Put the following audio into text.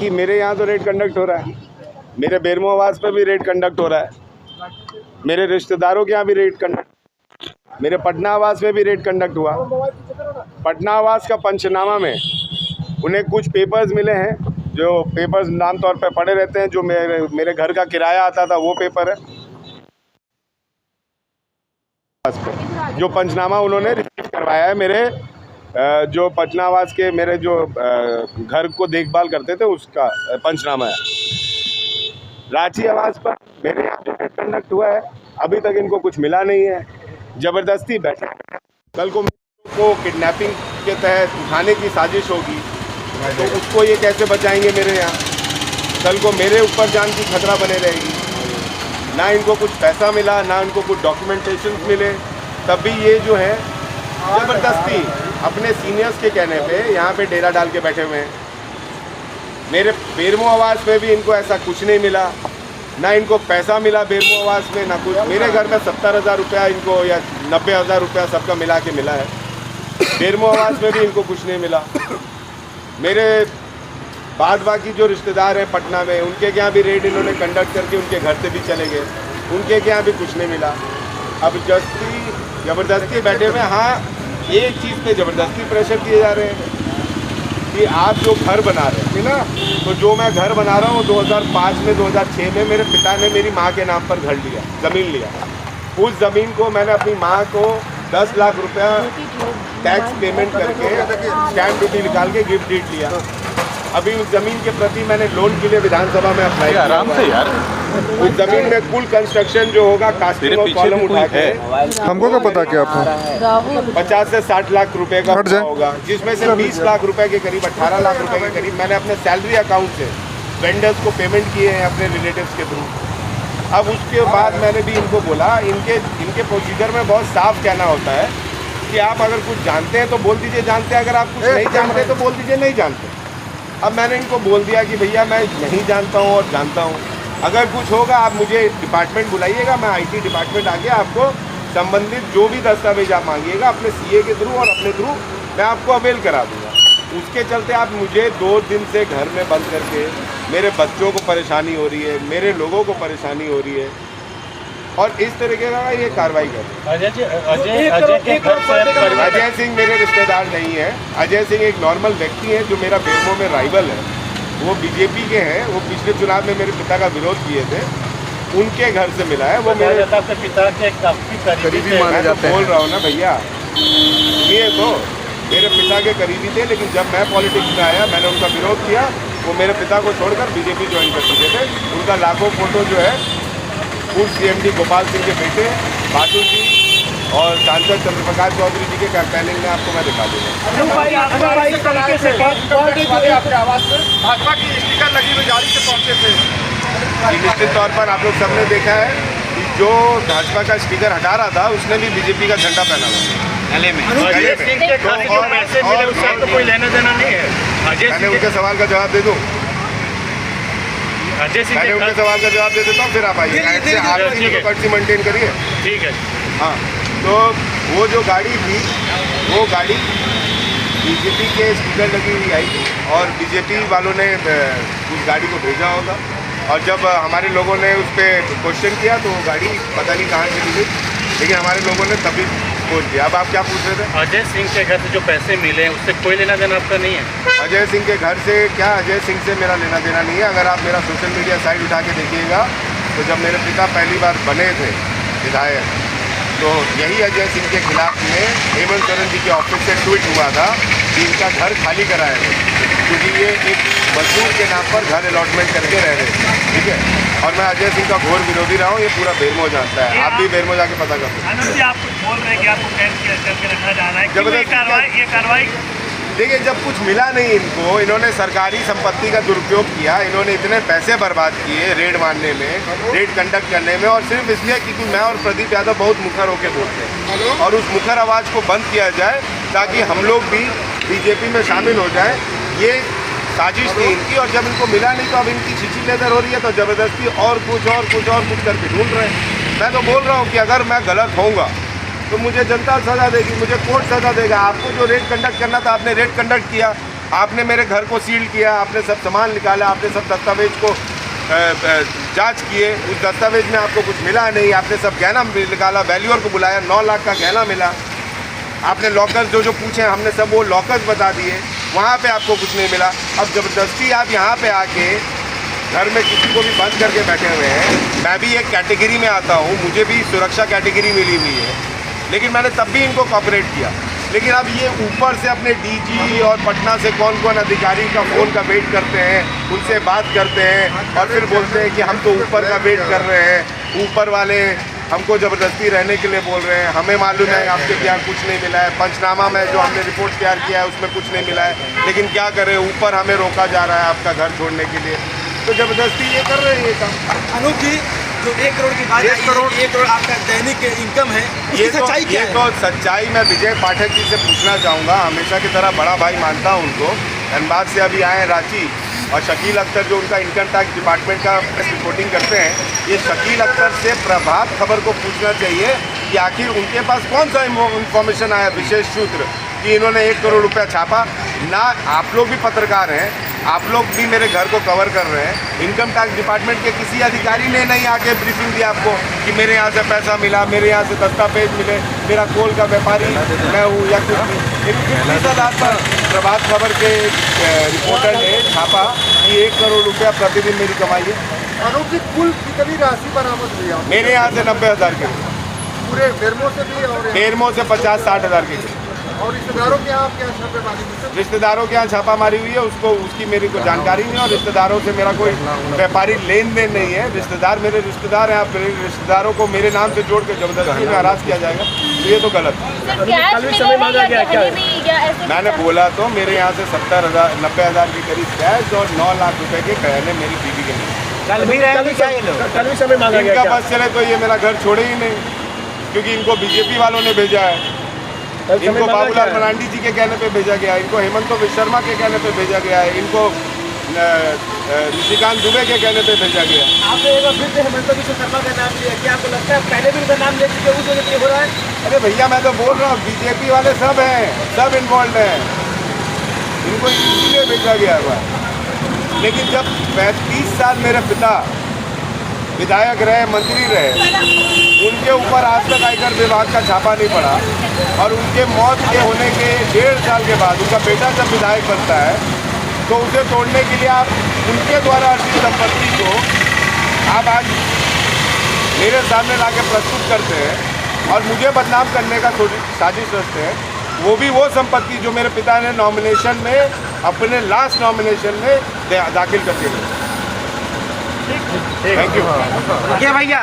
बाकी मेरे यहाँ तो रेड कंडक्ट हो रहा है, मेरे बेरमो आवास पे भी रेड कंडक्ट हो रहा है, मेरे रिश्तेदारों के यहाँ भी रेड कंडक्ट, मेरे पटना आवास में भी रेड कंडक्ट हुआ। पटना आवास का पंचनामा में उन्हें कुछ पेपर्स मिले हैं, जो पेपर्स नाम तौर पे पड़े रहते हैं, जो मेरे घर का किराया आता था वो पेपर है। जो पंचनामा उन्होंने रिसीव करवाया है मेरे जो पटना आवास के मेरे जो घर को देखभाल करते थे उसका पंचनामा है। रांची आवास पर मेरे यहाँ जो कंडक्ट हुआ है अभी तक इनको कुछ मिला नहीं है, ज़बरदस्ती बैठे। कल को किडनैपिंग के तहत उठाने की साजिश होगी तो उसको ये कैसे बचाएंगे मेरे यहाँ? कल को मेरे ऊपर जान की खतरा बने रहेगी। ना इनको कुछ पैसा मिला, ना इनको कुछ डॉक्यूमेंटेशन मिले, तब भी ये जो है ज़बरदस्ती अपने सीनियर्स के कहने पे यहाँ पे डेरा डाल के बैठे हुए हैं। मेरे बेरमो आवास में भी इनको ऐसा कुछ नहीं मिला, ना इनको पैसा मिला बेरमो आवास में, ना कुछ। मेरे घर में 70,000 रुपया इनको या 90,000 रुपया सबका मिला के मिला है। बेरमो आवास में भी इनको कुछ नहीं मिला। मेरे बाद बाकी जो रिश्तेदार हैं पटना में, उनके यहाँ भी रेड इन्होंने कंडक्ट करके उनके घर से भी चले गए, उनके यहाँ भी कुछ नहीं मिला। अब ज़बरदस्ती बैठे हुए। हाँ, एक चीज़ पे ज़बरदस्ती प्रेशर किए जा रहे हैं कि आप जो घर बना रहे थे ना, तो जो मैं घर बना रहा हूँ 2005 में 2006 में मेरे पिता ने मेरी माँ के नाम पर घर लिया, ज़मीन लिया। उस ज़मीन को मैंने अपनी माँ को 10 लाख रुपया टैक्स पेमेंट करके स्टैम्प ड्यूटी निकाल के गिफ्ट डीड लिया। अभी उस ज़मीन के प्रति मैंने लोन के लिए विधानसभा में अप्लाई किया। आराम से यार, उस ज़मीन में कुल कंस्ट्रक्शन जो होगा कास्टिंग और कॉलम उठा के हमको क्या पता कि आपको 50 से 60 लाख रुपए का होगा, जिसमें से 20 लाख रुपए के करीब 18 लाख रुपए के करीब मैंने अपने सैलरी अकाउंट से वेंडर्स को पेमेंट किए हैं अपने रिलेटिव्स के थ्रू। अब उसके बाद मैंने भी इनको बोला, इनके प्रोसीजर में बहुत साफ कहना होता है कि आप अगर कुछ जानते हैं तो बोल दीजिए जानते हैं, अगर आप कुछ नहीं जानते तो बोल दीजिए नहीं जानते। अब मैंने इनको बोल दिया कि भैया मैं नहीं जानता हूँ और जानता हूँ, अगर कुछ होगा आप मुझे डिपार्टमेंट बुलाइएगा, मैं IT डिपार्टमेंट आके आपको संबंधित जो भी दस्तावेज आप मांगिएगा अपने CA के थ्रू और अपने थ्रू मैं आपको अवेल करा दूँगा। उसके चलते आप मुझे 2 दिन से घर में बंद करके मेरे बच्चों को परेशानी हो रही है, मेरे लोगों को परेशानी हो रही है, और इस तरीके का ये कार्रवाई कर रहे हैं। अजय सिंह मेरे रिश्तेदार नहीं है। अजय सिंह एक नॉर्मल व्यक्ति है जो मेरा बेरमो में राइवल है। वो BJP के हैं, वो पिछले चुनाव में मेरे पिता का विरोध किए थे, उनके घर से मिला है। वो मेरे पिता के काफी करीबी माने जाते हैं। बोल रहा हूँ ना भैया, ये तो मेरे पिता के करीबी थे, लेकिन जब मैं पॉलिटिक्स में आया मैंने उनका विरोध किया। वो मेरे पिता को छोड़कर BJP ज्वाइन कर चुके थे। उनका लाखों फोटो जो है पूर्व CMD गोपाल सिंह के बेटे बाजू जी और सांसद चंद्रप्रकाश चौधरी जी के कैंपेनिंग में आपको मैं दिखा दूँगा। आपके आवास में भाजपा की स्टिकर लगी हुई गाड़ी से पहुँचे थे। निश्चित तौर पर आप लोग सबने देखा है कि जो भाजपा का स्टिकर हटा रहा था उसने भी BJP का झंडा पहना हुआ गले में। कोई लेना देना नहीं है। मैंने उनके सवाल का जवाब दे दूँ, मैंने उनके सवाल का जवाब दे देता हूँ, फिर आप आइए। आप कर्सी मेंटेन करिए, ठीक है। हाँ, तो वो जो गाड़ी थी वो गाड़ी BJP के स्टिकर लगी हुई आई थी और BJP वालों ने उस गाड़ी को भेजा होगा, और जब हमारे लोगों ने उस पर क्वेश्चन किया तो वो गाड़ी पता नहीं कहाँ चली गई, लेकिन हमारे लोगों ने तभी बोल दिया। अब आप क्या पूछ रहे थे? अजय सिंह के घर से जो पैसे मिले उससे कोई लेना देना आपका नहीं है? अजय सिंह के घर से क्या, अजय सिंह से मेरा लेना देना नहीं है। अगर आप मेरा सोशल मीडिया साइट उठा के देखिएगा तो जब मेरे पिता पहली बार बने थे विधायक, तो यही अजय सिंह के खिलाफ में हेमंत सोरेन जी के ऑफिस से ट्वीट हुआ था कि इनका घर खाली कराया है, क्योंकि ये एक मजदूर के नाम पर घर अलॉटमेंट करके रह रहे हैं। ठीक है, और मैं अजय सिंह का घोर विरोधी रहा हूँ, ये पूरा बेरमो जानता है। आप भी बेरमो जाके पता कर सकते हैं। आप बोल रहे हैं कि आपको कैद करके रखा जा रहा है, ये कार्रवाई देखिए, जब कुछ मिला नहीं इनको, इन्होंने सरकारी संपत्ति का दुरुपयोग किया, इन्होंने इतने पैसे बर्बाद किए रेड मारने में, रेड कंडक्ट करने में, और सिर्फ इसलिए क्योंकि मैं और प्रदीप यादव बहुत मुखर होकर बोलते हैं, और उस मुखर आवाज़ को बंद किया जाए ताकि हम लोग भी BJP में शामिल हो जाए। ये साजिश थी इनकी, और जब इनको मिला नहीं तो अब इनकी छिछी लेदर हो रही है, तो ज़बरदस्ती और कुछ करके ढूंढ रहे हैं। मैं तो बोल रहा हूँ कि अगर मैं गलत होऊंगा तो मुझे जनता सज़ा देगी, मुझे कोर्ट सज़ा देगा। आपको जो रेड कंडक्ट करना था आपने रेड कंडक्ट किया, आपने मेरे घर को सील किया, आपने सब सामान निकाला, आपने सब दस्तावेज को जांच किए, उस दस्तावेज में आपको कुछ मिला नहीं, आपने सब गहना निकाला, वैल्यूअर को बुलाया, 9 लाख का गहना मिला, आपने लॉकर्स जो पूछे हमने सब वो लॉकर्स बता दिए, वहाँ पे आपको कुछ नहीं मिला। अब ज़बरदस्ती आप यहाँ पे आके घर में किसी को भी बंद करके बैठे हुए हैं। मैं भी एक कैटेगरी में आता हूँ, मुझे भी सुरक्षा कैटेगरी मिली हुई है, लेकिन मैंने तब भी इनको कोऑपरेट किया। लेकिन अब ये ऊपर से अपने डीजी और पटना से कौन कौन अधिकारी का फ़ोन का वेट करते हैं, उनसे बात करते हैं और फिर बोलते हैं कि हम तो ऊपर का वेट कर रहे हैं, ऊपर वाले हमको ज़बरदस्ती रहने के लिए बोल रहे हैं, हमें मालूम है आपके यहाँ कुछ नहीं मिला है, पंचनामा में जो हमने रिपोर्ट तैयार किया है उसमें कुछ नहीं मिला है, लेकिन क्या करें ऊपर हमें रोका जा रहा है आपका घर छोड़ने के लिए, तो ज़बरदस्ती ये कर रहे हैं ये काम। अनूप जी, जो 1 करोड़ की बात 1 करोड़ आपका दैनिक इनकम है, ये इसकी सच्चाई क्या है? तो सच्चाई मैं विजय पाठक जी से पूछना चाहूँगा, हमेशा की तरह बड़ा भाई मानता हूँ उनको। धनबाद से अभी आए हैं रांची, और शकील अख्तर जो उनका इनकम टैक्स डिपार्टमेंट का प्रेस रिपोर्टिंग करते हैं, ये शकील अख्तर से प्रभात खबर को पूछना चाहिए कि आखिर उनके पास कौन सा इंफॉर्मेशन आया विशेष सूत्र कि इन्होंने 1 करोड़ रुपया छापा। ना आप लोग भी पत्रकार हैं, आप लोग भी मेरे घर को कवर कर रहे हैं, इनकम टैक्स डिपार्टमेंट के किसी अधिकारी ने नहीं आके ब्रीफिंग दी आपको कि मेरे यहाँ से पैसा मिला, मेरे यहाँ से दस्तावेज मिले, मेरा कोल का व्यापारी मैं हूँ या कुछ भी। एक किस आधार पर प्रभात खबर के रिपोर्टर ने छापा कि 1 करोड़ रुपया प्रतिदिन मेरी कमाई है। अनूप जी, कुल कितनी राशि बरामद हुई आप? मेरे यहाँ से 90,000 के, पूरे बेरमो से भी और बेरमो से 50-60 हज़ार के, और रिश्तेदारों के यहाँ क्या छापेमारी हुई? रिश्तेदारों के यहाँ छापामारी हुई है, उसकी मेरी कोई जानकारी नहीं है, और रिश्तेदारों से मेरा कोई व्यापारी लेन देन नहीं है। रिश्तेदार मेरे रिश्तेदार हैं, आप मेरे रिश्तेदारों को मेरे नाम से जोड़ के जबरदस्ती में हरास किया जाएगा, तो ये तो गलत है। मैंने बोला तो मेरे यहाँ से 70,000-90,000 के करीब कैश और 9 लाख रुपए के गहने मेरी बीवी के लिए। कल भी रहेंगे क्या ये लोग? कल भी समय मांगा इनका बस चले तो ये मेरा घर छोड़े ही नहीं, क्योंकि इनको बीजेपी वालों ने भेजा है, इनको बाबूलाल मरांडी जी के कहने पे भेजा गया है, इनको हेमंत विश्वकर्मा के कहने पे भेजा गया है, इनको ऋषिकांत दुबे के कहने पे भेजा गया है। आपने एक बार फिर से हेमंत विश्वकर्मा का नाम लिया, क्या आपको लगता है पहले भी उनका नाम ले चुके उस वजह से हो रहा है? अरे भैया मैं तो बोल रहा हूँ बीजेपी वाले सब हैं, सब इन्वॉल्व हैं, इनको इसीलिए भेजा गया है। लेकिन जब 35 साल मेरे पिता विधायक रहे, मंत्री रहे, उनके ऊपर आज तक आयकर विभाग का छापा नहीं पड़ा, और उनके मौत के होने के 1.5 साल के बाद उनका बेटा जब विधायक बनता है, तो उसे तोड़ने के लिए आप उनके द्वारा अर्जित संपत्ति को आप आज मेरे सामने ला के प्रस्तुत करते हैं और मुझे बदनाम करने का साजिश रचते हैं। वो भी वो संपत्ति जो मेरे पिता ने नॉमिनेशन में, अपने लास्ट नॉमिनेशन में दाखिल कर दी। थैंक यू भैया